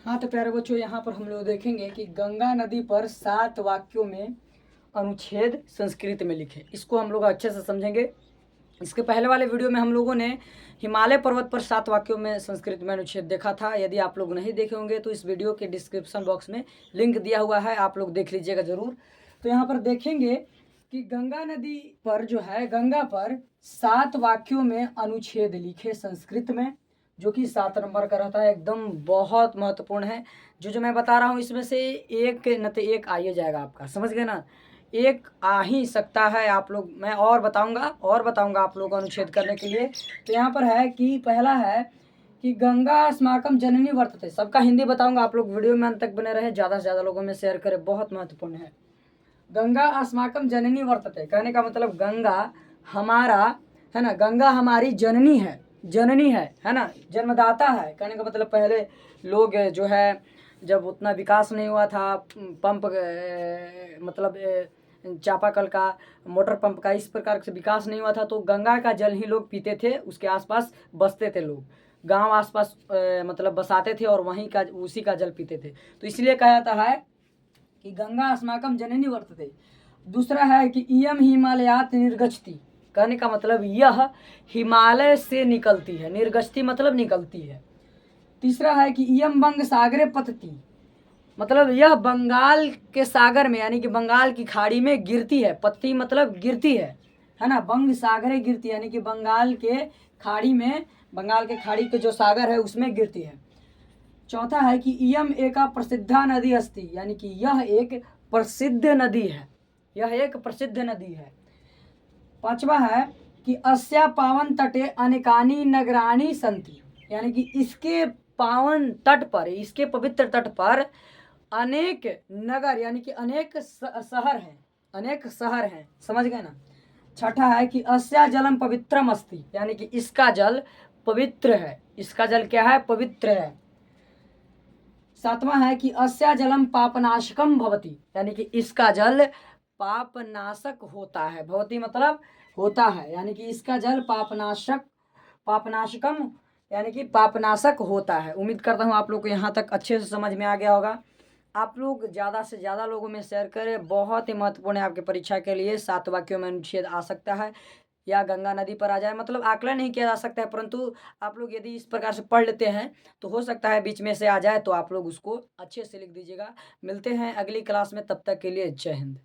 हाँ तो प्यारे बच्चों, यहाँ पर हम लोग देखेंगे कि गंगा नदी पर 7 वाक्यों में अनुच्छेद संस्कृत में लिखे। इसको हम लोग अच्छे से समझेंगे। इसके पहले वाले वीडियो में हम लोगों ने हिमालय पर्वत पर 7 वाक्यों में संस्कृत में अनुच्छेद देखा था। यदि आप लोग नहीं देखे होंगे तो इस वीडियो के डिस्क्रिप्शन बॉक्स में लिंक दिया हुआ है, आप लोग देख लीजिएगा ज़रूर। तो यहाँ पर देखेंगे कि गंगा नदी पर जो है, गंगा पर 7 वाक्यों में अनुच्छेद लिखे संस्कृत में, जो कि 7 नंबर का रहता है। एकदम बहुत महत्वपूर्ण है। जो मैं बता रहा हूँ इसमें से एक न तो एक आ ही जाएगा आपका, समझ गए ना। एक आ ही सकता है। आप लोग मैं और बताऊंगा आप लोग अनुच्छेद करने के लिए। तो यहाँ पर है कि पहला है कि गंगा अस्माकम जननी वर्तते। सबका हिंदी बताऊंगा, आप लोग वीडियो में अंत तक बने रहे, ज़्यादा से ज़्यादा लोगों में शेयर करें, बहुत महत्वपूर्ण है। गंगा अस्माकम जननी वर्तते कहने का मतलब गंगा हमारा है ना, गंगा हमारी जननी है ना, जन्मदाता है। कहने का मतलब पहले लोग जो है, जब उतना विकास नहीं हुआ था, पंप मतलब चापाकल का, मोटर पंप का, इस प्रकार से विकास नहीं हुआ था, तो गंगा का जल ही लोग पीते थे। उसके आसपास बसते थे लोग, गांव आसपास मतलब बसाते थे और वहीं का उसी का जल पीते थे। तो इसलिए कहा जाता है कि गंगा अस्माकम जननी वर्तते। दूसरा है कि इयम हिमालयात निर्गछति। कहने का मतलब यह हिमालय से निकलती है। निर्गछति मतलब निकलती है। तीसरा है कि इयम बंग सागरे पतती, मतलब यह बंगाल के सागर में यानी कि बंगाल की खाड़ी में गिरती है। पतती मतलब गिरती है ना। बंग सागरे गिरती है यानी कि बंगाल के खाड़ी में, बंगाल के खाड़ी के जो सागर है उसमें गिरती है। चौथा है कि इयम एका प्रसिद्धा नदी अस्ति, यानी कि यह एक प्रसिद्ध नदी है, यह एक प्रसिद्ध नदी है। पांचवा है कि अस्या पावन तटे अनेकानी नगराणी संति, यानी कि इसके पावन तट पर, इसके पवित्र तट पर अनेक नगर यानी कि अनेक शहर हैं, अनेक शहर हैं, समझ गए ना। छठा है कि अस्या जलम पवित्रम अस्ति, यानी कि इसका जल पवित्र है। इसका जल क्या है? पवित्र है। सातवां है कि अस्या जलम पापनाशकम भवति, यानी कि इसका जल पापनाशक होता है। भवति मतलब होता है, यानी कि इसका जल पापनाशकम यानी कि पापनाशक होता है। उम्मीद करता हूँ आप लोग को यहाँ तक अच्छे से समझ में आ गया होगा। आप लोग ज़्यादा से ज़्यादा लोगों में शेयर करें, बहुत ही महत्वपूर्ण है आपकी परीक्षा के लिए। 7 वाक्यों में अनुच्छेद आ सकता है या गंगा नदी पर आ जाए, मतलब आकलन नहीं किया जा सकता है, परंतु आप लोग यदि इस प्रकार से पढ़ लेते हैं तो हो सकता है बीच में से आ जाए, तो आप लोग उसको अच्छे से लिख दीजिएगा। मिलते हैं अगली क्लास में, तब तक के लिए जय हिंद।